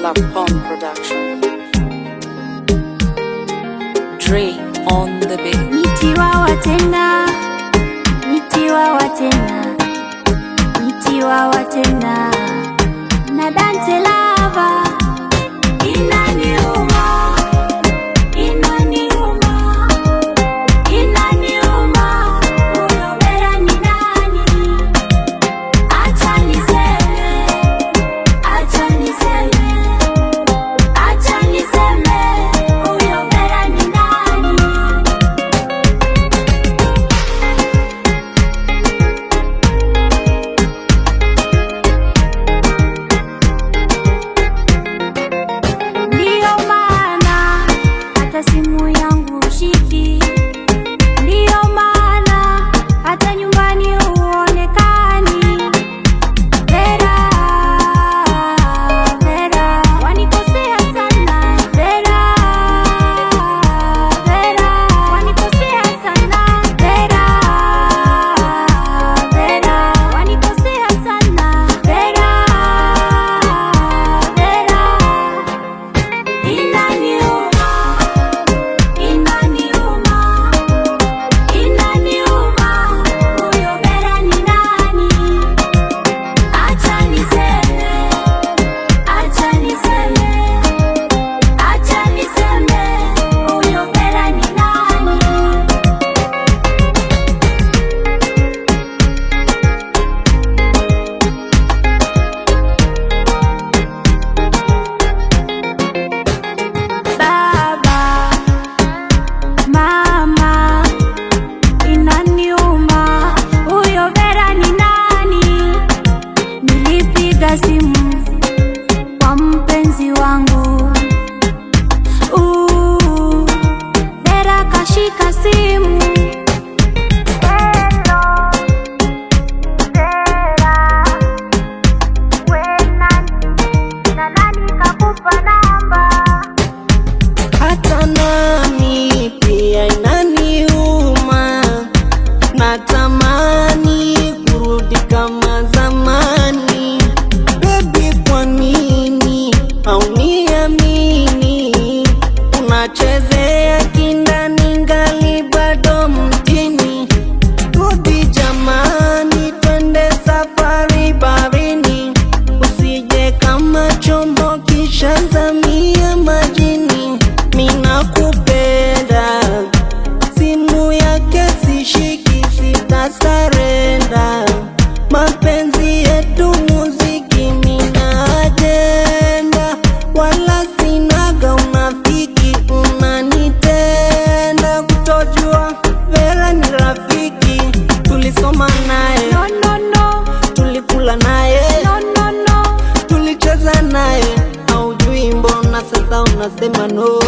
Love Bomb Production. Dre on the beat. Nitiwawa tena, nitiwawa tena, nitiwawa tena na Dante Lava. Inaniuma, inaniuma, inaniuma, huyo Vera ni nani? Acha niseme, acha niseme, acha niseme, huyo Vera ni nani? Ndiyo maana hata simu yangu ushiki, ndiyo maana hata nyumbani huonekani. Vera, Vera, wanikosea sana. Vera, Vera, wanikosea sana. Vera, Vera, wanikosea sana. Vera, Vera, inaniuma, inaniuma, inaniuma, huyo Vera ni nani? Acha niseme, acha niseme, acha niseme, huyo Vera ni nani? Baba, mama, inaniuma, huyo Vera ni nani? Nilipiga simu kwa mpenzi wangu, Vera kashika simu. Hello, Vera, we nani? Na nani kakupa namba? Hata nami pia inaniuma, natamani kurudi kama zamani. Baby, kwa nini hauniamini? Unachezea kindani ngali bado mjini. Rudi jamani, twende safari baharini, usije kama chombo kisha zamia majini. Mina kupenda, simu yake sishiki, sitasarenda. Mapenzi yetu muziki, mina ajenda, wala sinaga unafiki. Unanitenda kutojua Vera ni rafiki, tulisoma naye, No, no, no, tulikula naye, no, no, no. tulicheza naye. Haujui mbona sasa unasema no?